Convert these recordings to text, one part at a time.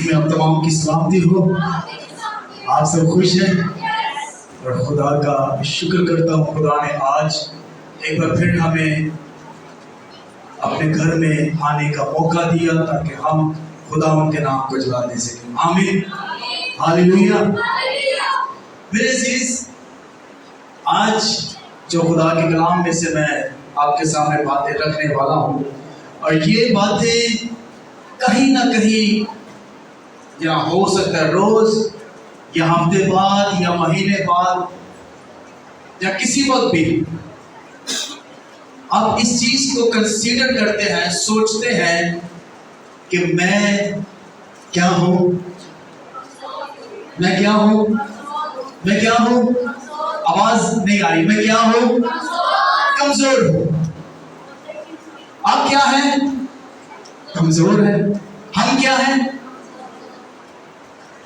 میں آپ تمام کی سلامتی ہو. آپ سب خوش ہیں اور خدا کا شکر کرتا ہوں. خدا نے آج ایک بار پھر ہمیں اپنے گھر میں آنے کا موقع دیا تاکہ ہم خدا ان کے نام کو جلا دے سکیں. آمین، ہاللیلویا. میرے عزیز، آج جو خدا کے کلام میں سے میں آپ کے سامنے باتیں رکھنے والا ہوں، اور یہ باتیں کہیں نہ کہیں یا ہو سکتا ہے روز یا ہفتے بعد یا مہینے بعد یا کسی وقت بھی آپ اس چیز کو کنسیڈر کرتے ہیں، سوچتے ہیں کہ میں کیا ہوں، میں کیا ہوں، میں کیا ہوں. آواز نہیں آ رہی. میں کیا ہوں؟ کمزور ہوں. آپ کیا ہیں؟ کمزور ہیں. ہم کیا ہیں؟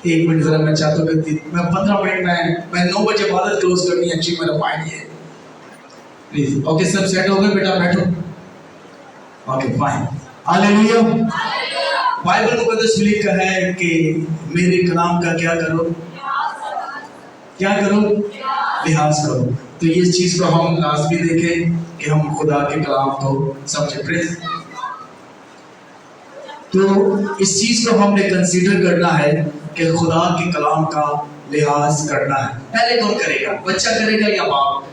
ایک منٹ ذرا میں چاہتا ہوں کہ میں 15 منٹ میں 9 بجے عبادت کلوز کرنی ہے. ایکچولی میرا پوائنٹ یہ ہے. پلیز اوکے، سب سیٹ ہو گئے بیٹا؟ بیٹھو. Okay fine. ہاللیلویا. بائبل مقدس میں لکھا ہے کہ میرے کلام کا کیا کرو؟ کیا کرو؟ لحاظ کرو. تو یہ چیز کو ہم لازمی دیکھیں کہ ہم خدا کے کلام کو سمجھیں. تو اس چیز کو ہم نے کنسیڈر کرنا ہے کہ خدا کے کلام کا لحاظ کرنا ہے. پہلے کون کرے گا؟ بچہ کرے گا یا باپ؟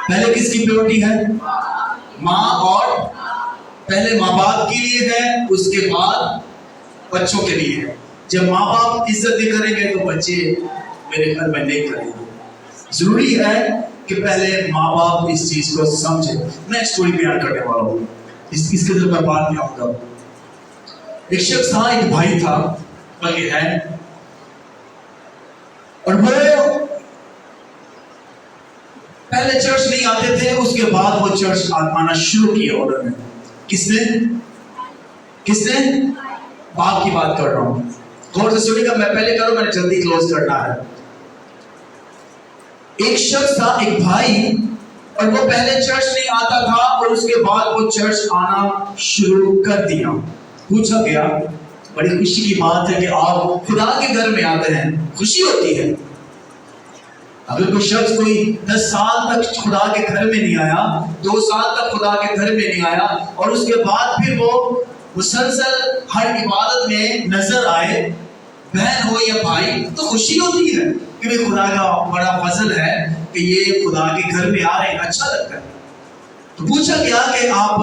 پہلے کس کی پیورٹی ہے؟ ماں. اور پہلے ماں باپ کے لیے ہے، اس کے بعد بچوں کے لیے ہے. جب ماں باپ عزت نہیں کریں گے تو بچے میرے گھر میں نہیں کریں گے. ضروری ہے کہ پہلے ماں باپ اس چیز کو سمجھے. میں اسٹوری بیان کرنے والا ہوں، اس کے اندر میں بات میں آؤں گا. ایک شخص تھا، ایک بھائی تھا بلکہ ہے، اور وہ پہلے چرچ نہیں آتے تھے. اس کے بعد وہ چرچ آنا شروع کیا انہوں نے. کس نے؟ باپ کی بات کر رہا ہوں. غور سے سنیے گا. میں پہلے کروں، میں نے جلدی کلوز کرنا ہے. ایک شخص تھا، ایک بھائی، اور وہ پہلے چرچ نہیں آتا تھا اور اس کے بعد وہ چرچ آنا شروع کر دیا. پوچھا گیا، بڑی خوشی کی بات ہے کہ آپ خدا کے گھر میں آتے ہیں، خوشی ہوتی ہے. اگر کوئی شخص کوئی 10 سال تک خدا کے گھر میں نہیں آیا، 2 سال تک خدا کے گھر میں نہیں آیا، اور اس کے بعد پھر وہ مسلسل ہر عبادت میں نظر آئے، بہن ہو یا بھائی، تو خوشی ہوتی ہے کہ خدا کا بڑا فضل ہے کہ یہ خدا کے گھر میں آ رہے ہیں، اچھا لگتا ہے. تو پوچھا گیا کہ آپ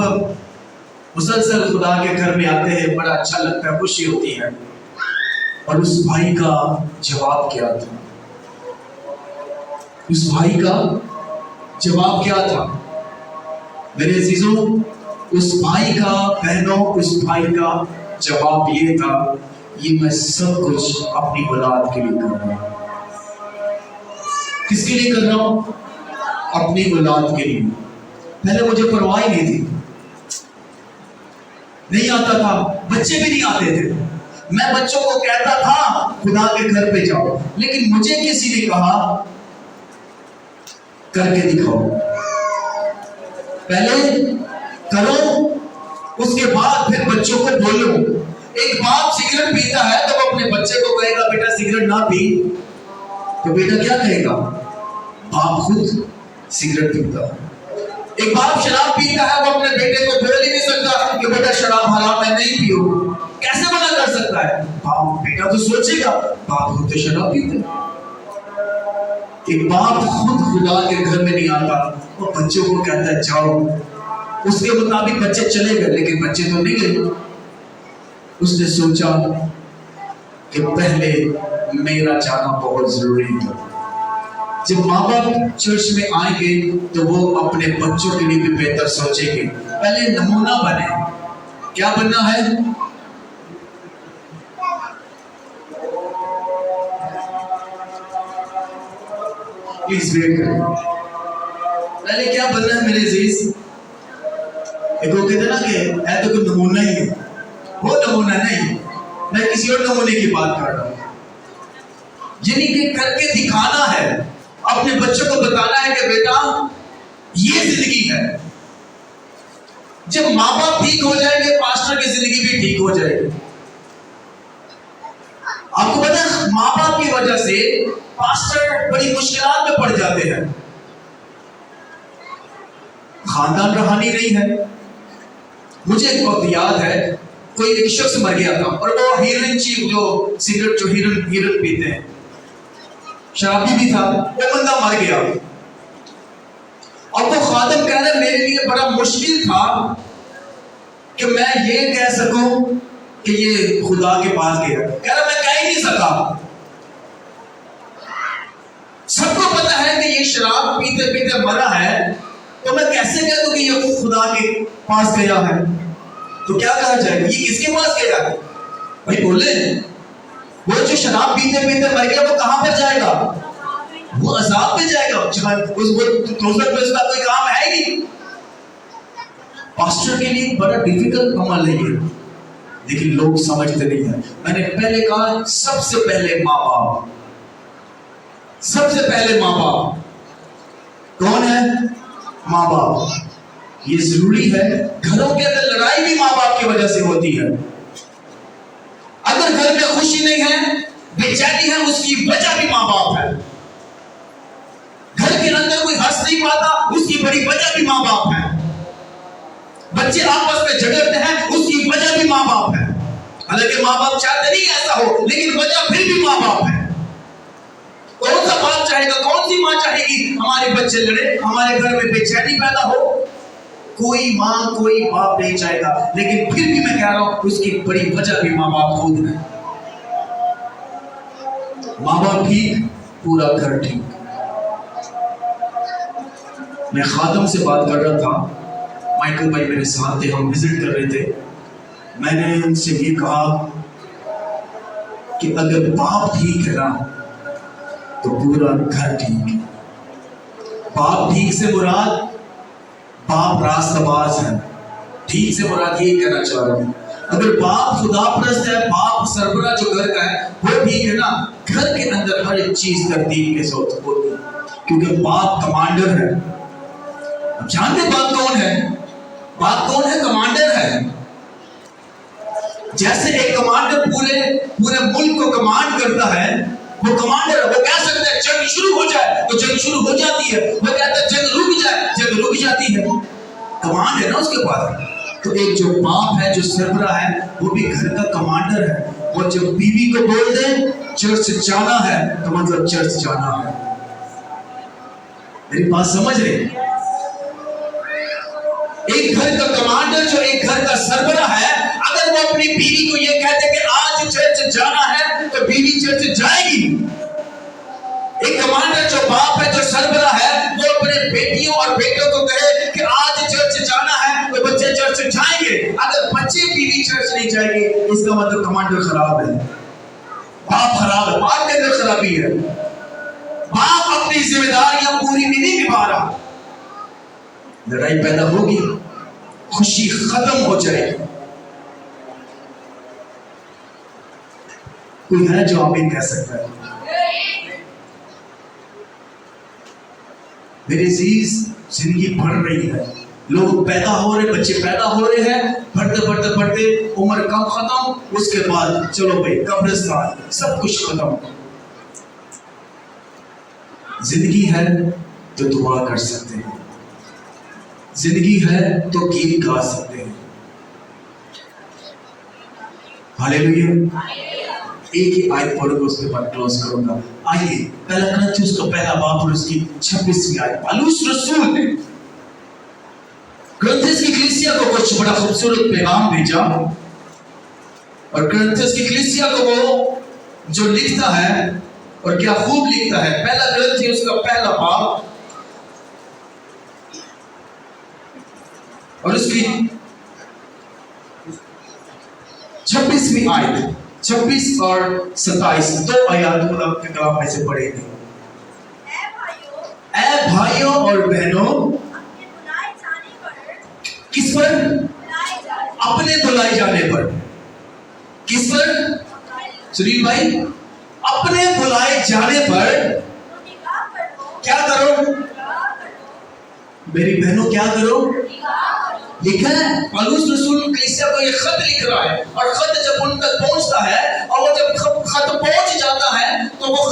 مسلسل خدا کے گھر میں آتے ہیں، بڑا اچھا لگتا ہے، خوشی ہوتی ہے. اور اس بھائی کا جواب کیا تھا؟ اس بھائی کا جواب کیا تھا؟ میرے عزیزوں، اس بھائی کا، بہنوں، اس بھائی کا جواب یہ تھا، یہ میں سب کچھ اپنی اولاد کے لیے کر رہا ہوں. کس کے لیے کر رہا ہوں؟ اپنی اولاد کے لیے. پہلے مجھے پرواہ ہی نہیں تھی، نہیں آتا تھا، بچے بھی نہیں آتے تھے. میں بچوں کو کہتا تھا خدا کے گھر پہ جاؤ، لیکن مجھے کسی نے کہا کر کے دکھاؤ. پہلے کرو، اس کے بعد پھر بچوں کو بولو. ایک باپ سگریٹ پیتا ہے تو وہ اپنے بچے کو کہے گا بیٹا سگریٹ نہ پی، تو بیٹا کیا کہے گا؟ باپ خود سگریٹ پیتا ہے. ایک باپ شراب پیتا ہے، وہ اپنے بیٹے کو بول ہی نہیں سکتا کہ بیٹا شراب حرام ہے، نہیں پیو. کیسے منع کر سکتا ہے؟ باپ، بیٹا تو سوچے گا باپ خود تو شراب پیتے. ایک باپ خود خدا کے گھر میں نہیں آتا، وہ بچوں کو کہتا ہے جاؤ. اس کے مطابق بچے چلے گئے، لیکن بچے تو نہیں گئے. اس نے سوچا کہ پہلے میرا جانا بہت ضروری تھا. جب ماں باپ چرچ میں آئیں گے تو وہ اپنے بچوں کے لیے بھی بہتر سوچیں گے. پہلے نمونہ بنے. کیا بننا ہے؟ پلیز ویٹ کریں. پہلے کیا بننا ہے میرے عزیز؟ ایک وہ کہتے ہیں نا کہ ہے تو کوئی نمونہ ہی ہے. وہ نمونہ نہیں، میں کسی اور نمونے کی بات کر رہا ہوں. یعنی کہ کر کے دکھانا ہے، اپنے بچوں کو بتانا ہے کہ بیٹا یہ زندگی ہے. جب ماں باپ ٹھیک ہو جائیں گے، پاسٹر کی زندگی بھی ٹھیک ہو جائے گی. وجہ سے پاسٹر بڑی مشکلات میں پڑ جاتے ہیں. خاندان رہا نہیں رہی ہے. مجھے ایک وقت یاد ہے کوئی ایک شخص مر گیا تھا اور وہ ہیروئن جو سگریٹ جو ہیروئن پیتے ہیں, شرابی بھی تھا, وہ بندہ مر گیا. اور وہ خادم کہہ رہے میرے لیے بڑا مشکل تھا کہ میں یہ کہہ سکوں کہ یہ خدا کے پاس گیا. کہہ رہا میں کہہ ہی نہیں سکا. سب کو پتا ہے کہ یہ شراب پیتے پیتے مرا ہے, تو میں کیسے کہہ دوں کہ یہ خدا کے پاس گیا ہے؟ تو کیا کہا جائے گا, یہ کس کے پاس گیا ہے؟ بھائی بولے, وہ جو شراب پیتے پیتے مر گیا وہ کہاں پر جائے گا؟ وہ عذاب پہ جائے گا. دوزخ میں اس کا کوئی کام ہے ہی نہیں. پاسٹر کے لیے بڑا ڈیفیکلٹ عمل ہے یہ, لیکن لوگ سمجھتے نہیں ہیں. میں نے پہلے کہا سب سے پہلے ماں باپ, سب سے پہلے ماں باپ. کون ہے؟ ماں باپ. یہ ضروری ہے. گھروں کے اندر لڑائی بھی ماں باپ کی وجہ سے ہوتی ہے. اگر گھر میں خوشی نہیں ہے, بے چینی ہے, اس کی وجہ بھی ماں باپ ہے. گھر کے اندر کوئی ہنس نہیں پاتا, اس کی بڑی وجہ بھی ماں باپ ہے. بچے آپس میں جھگڑتے ہیں, اس کی وجہ بھی ماں باپ ہے. حالانکہ ماں باپ چاہتے نہیں ایسا ہو, لیکن وجہ پھر بھی ماں باپ ہے. کون سا باپ چاہے گا, کون سی ماں چاہے گی ہمارے بچے لڑے, ہمارے گھر میں بے چینی پیدا ہو؟ کوئی ماں کوئی باپ نہیں چاہے گا. لیکن پھر بھی میں کہہ رہا ہوں اس کی بڑی وجہ بھی ماں باپ خود ہے. ماں باپ ٹھیک, پورا گھر ٹھیک. میں خادم سے بات کر رہا تھا, مائیکل بھائی میرے ساتھ تھے, ہم وزٹ کر رہے تھے. میں نے ان سے یہ کہا کہ اگر باپ ٹھیک ہے نا تو پورا گھر ٹھیک ہے. باپ ٹھیک سے مراد باپ راستہ باز ہے. ٹھیک سے مراد یہ کہنا چاہ رہا ہوں, اگر باپ خدا پرست ہے, باپ سربراہ جو گھر کا ہے وہ ٹھیک ہے نا, گھر کے اندر ہر ایک چیز ترتیب کے ساتھ ہوتی ہے, کیونکہ باپ کمانڈر ہے. اب جانتے باپ کون ہے؟ باپ کون ہے؟ کمانڈر ہے. جیسے ایک کمانڈر پورے ملک کو کمانڈ کرتا ہے, وہ کمانڈر ہے. وہ کہہ سکتا ہے جنگ شروع ہو جائے تو جنگ شروع ہو جاتی ہے, وہ کہتا ہے جنگ رک جائے, جنگ رک جاتی ہے. کمانڈ ہے نا اس کے پاس. تو ایک جو باپ ہے, جو سربراہ ہے, وہ بھی گھر کا کمانڈر ہے. وہ جب بیوی کو بول دے چرچ جانا ہے تو مطلب چرچ جانا ہے. میری بات سمجھ رہے؟ ایک گھر کا کمانڈر جو ایک گھر کا سربراہ ہے, اگر وہ اپنی بیوی کو یہ کہتے کہ آج چرچ جانا ہے تو بیوی چرچ جائے گی. ایک کمانڈر جو باپ ہے, جو سربراہ ہے, وہ اپنے بیٹیوں اور بیٹوں کو کہے کہ آج چرچ جانا ہے تو بچے چرچ جائیں گے. اگر بچے بیوی چرچ نہیں جائیں گے, اس کا مطلب کمانڈر خراب ہے, باپ خراب ہے, باپ کے اندر خرابی ہے. باپ اپنی ذمہ داریاں پوری نہیں نبھا رہا. لڑائی پیدا ہوگی, خوشی ختم ہو جائے گی. کوئی ہے جو آمین کہہ سکتا ہے؟ میرے عزیز, زندگی بڑھ رہی ہے, لوگ پیدا ہو رہے, بچے پیدا ہو رہے ہیں, بڑھتے بڑھتے بڑھتے عمر کم ختم, اس کے بعد چلو بھائی قبرستان, سب کچھ ختم. زندگی ہے تو دعا کر سکتے ہیں, زندگی ہے تو گیت گا سکتے ہیں. ہاللیلویا. ایک ہی آیت پڑھوں گا, اس کے بعد کلوز کروں گا. آئیے پہلا کرنتھیوس کا پہلا باب اور اس کی 26ویں آیت. پالوس رسول نے کرنتھیوس کی کلیسیا کو کچھ بڑا خوبصورت پیغام بھیجا, اور کرنتھیوس کی کلیسیا کو وہ جو لکھتا ہے اور کیا خوب لکھتا ہے. پہلا کرنتھیوس کا پہلا باب اور اس کی 26ویں آیت, 26 اور 27 دو آیات خدا کے کلام میں سے پڑھیں گے. اے بھائیوں اور بہنوں, کس پر؟ اپنے بلائے جانے پر. کس پر؟ سنیل بھائی, اپنے بلائے جانے پر کیا کرو؟ میری بہنوں کیا کرو؟ لکھا ہے. پالوس رسول کلیسیا کو یہ خط لکھ رہا ہے, اور خط جب ان تک پہنچتا ہے, اور وہ جب خط پہنچ جاتا ہے تو وہ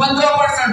15%।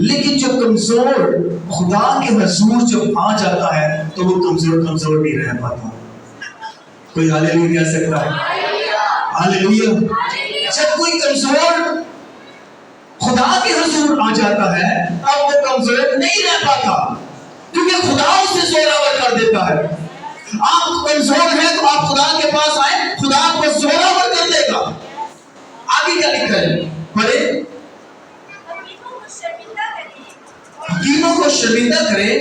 لیکن جو کمزور خدا کے حضور جب آ جاتا ہے تو وہ کمزور نہیں رہ پاتا. کوئی ہاللیلویا کہہ سکتا ہے؟ ہاللیلویا. جب کوئی کمزور خدا کے حضور آ جاتا ہے اب وہ کمزور نہیں رہ پاتا, کیونکہ خدا اسے زوراور کر دیتا ہے. آپ کمزور ہیں تو آپ خدا کے پاس آئیں, خدا آپ کو زوراور کر دے گا. آگے کیا لکھا ہے پڑھیں. حکیموں کو شرمندہ کرے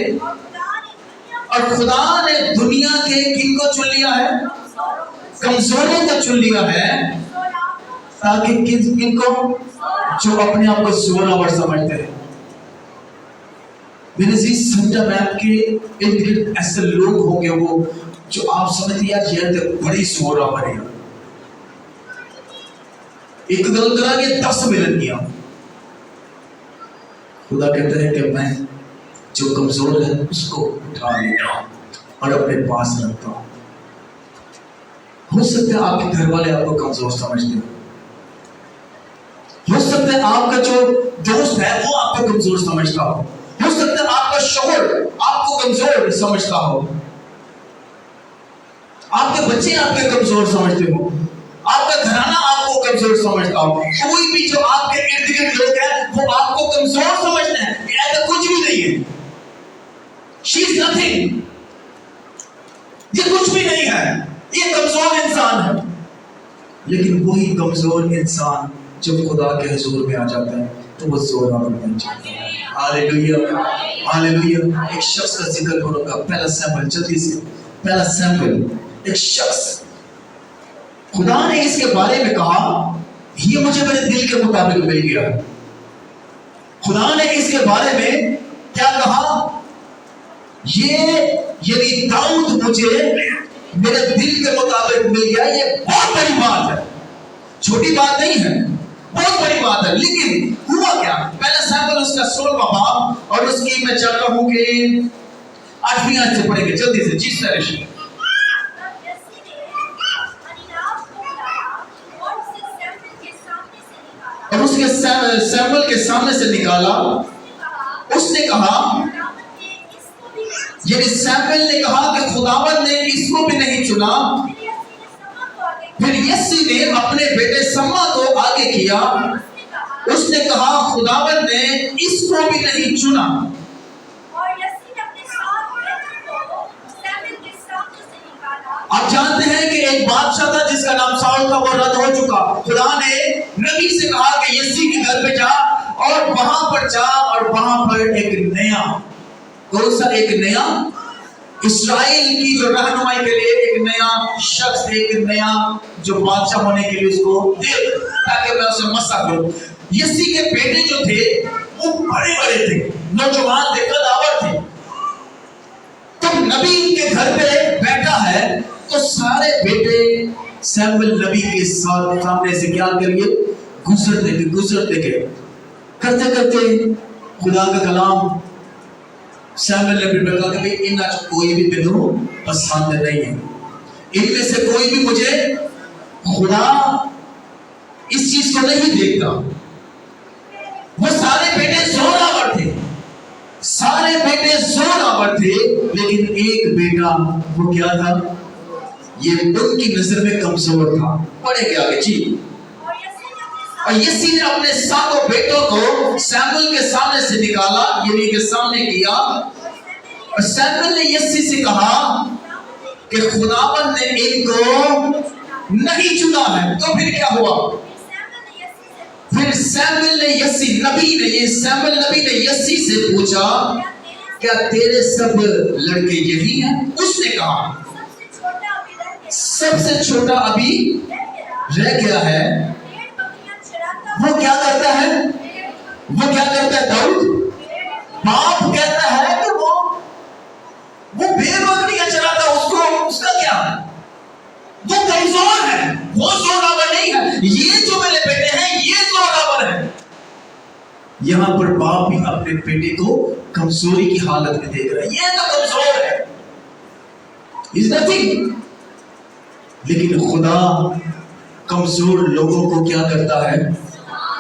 اور خدا نے دنیا کے کن کو چن لیا ہے؟ کمزوروں کو چن لیا ہے, تاکہ کن کو؟ جو اپنے آپ کو زوراور سمجھتے ہیں. میرے عزیز سمجھا میں آپ کے ارد گرد ایسے لوگ ہوں گے وہ جو آپ سمجھتے ہیں یہ بڑی زوراور ہے, ایک گل کرا کے 10 ملن کیا. خدا کہتا ہے کہ میں جو کمزور ہے اس کو اٹھا لیتا ہوں اور اپنے پاس رکھتا ہوں. ہو سکتا ہے آپ کے گھر والے آپ کو کمزور سمجھتے ہیں, ہو سکتا ہے آپ کا جو دوست ہے وہ آپ کو کمزور سمجھتا ہو سکتا ہے آپ کا شوہر آپ کو کمزور سمجھتا ہو, آپ کے بچے آپ کے کمزور سمجھتے ہو, آپ کا گھرانہ آپ کو کمزور سمجھتا ہو, کوئی بھی جو آپ کے ارد گرد لوگ ہیں وہ آپ کو کمزور سمجھتے ہیں. ایسا کچھ بھی نہیں ہے. She is nothing. یہ کچھ بھی نہیں ہے, یہ کمزور انسان ہے. لیکن وہی کمزور انسان جب خدا کے حضور میں آ جاتا ہے تو وہ زوراور بن جاتا ہے. ہاللیلویا ہاللیلویا. ایک شخص کا ذکر کروں گا, پہلا سیمپل جلدی سے. پہلا سیمپل ایک شخص, خدا نے اس کے بارے میں کہا یہ مجھے میرے دل کے مطابق مل گیا. خدا نے اس کے بارے میں کیا کہا؟ یعنی داؤد مجھے میرے دل کے مطابق مل گیا. یہ بہت بڑی بات ہے, چھوٹی بات نہیں ہے, بہت بڑی بات ہے. لیکن ہوا کیا؟ پہلا سیمپل اس کا 16واں باب, اور اس کی میں چاہتا ہوں کہ 8ویں آیت سے پڑھیں گے جلدی سے. جس طرح سے اور اس کے سیمپل کے سامنے سے نکالا. اس نے کہا, یعنی سیمپل نے کہا کہ خداوند نے اس کو بھی نہیں چنا. پھر یسی نے اپنے بیٹے سما کو آگے کیا. اس نے کہا خداوند نے اس کو بھی نہیں چنا. آپ جانتے ہیں کہ ایک بادشاہ تھا جس کا نام ساؤل تھا, وہ رد ہو چکا. خدا نے نبی سے کہا کہ یسی کے گھر پہ جا اور وہاں پر جا, اور وہاں پر ایک نیا, کون سا ایک نیا, اسرائیل کی جو رہنمائی کے لیے ایک نیا شخص, ایک نیا جو بادشاہ ہونے کے لیے اس کو دے, تاکہ میں اسے مسا کروں. یسی کے بیٹے جو تھے وہ بڑے بڑے تھے, نوجوان تھے, قداور تھے. تم نبی کے گھر پہ بیٹھا ہے تو سارے بیٹے سیموئیل نبی کے سامنے سے کیا کریے, گزرتے گئے. کرتے کرتے خدا کا کلام سیموئیل نبی نے کہا کہ ان کوئی بھی مینوں پسند نہیں ہے, ان میں سے کوئی بھی مجھے خدا اس چیز کو نہیں دیکھتا. وہ سارے بیٹے زوراور تھے, سارے بیٹے زوراور تھے, لیکن ایک بیٹا وہ کیا تھا, یہ ان کی نظر میں کمزور تھا. پڑھے گیا آگے جی. اور یسی نے اپنے ساتوں بیٹوں کو سیموئیل کے سامنے سے نکالا, یعنی کے سامنے کیا. اور سیموئیل نے یسی سے کہا کہ خداوند نے ان کو نہیں چنا ہے. تو پھر کیا ہوا؟ پھر سیموئیل نے یسی نبی نے یسی سے پوچھا کیا تیرے سب لڑکے یہی ہیں؟ اس نے کہا سب سے چھوٹا ابھی رہ گیا ہے. وہ کیا کرتا ہے؟ داؤد باپ کہتا ہے کہ وہ بے بکریاں چراتا, اس کا کیا, وہ کمزور ہے, وہ زوراور نہیں ہے. یہ جو میرے بیٹے ہیں یہ زوراور ہے. یہاں پر باپ بھی اپنے بیٹے کو کمزوری کی حالت میں دیکھ رہا ہے. یہ تو کمزور ہے, is nothing. لیکن خدا کمزور لوگوں کو کیا کرتا ہے؟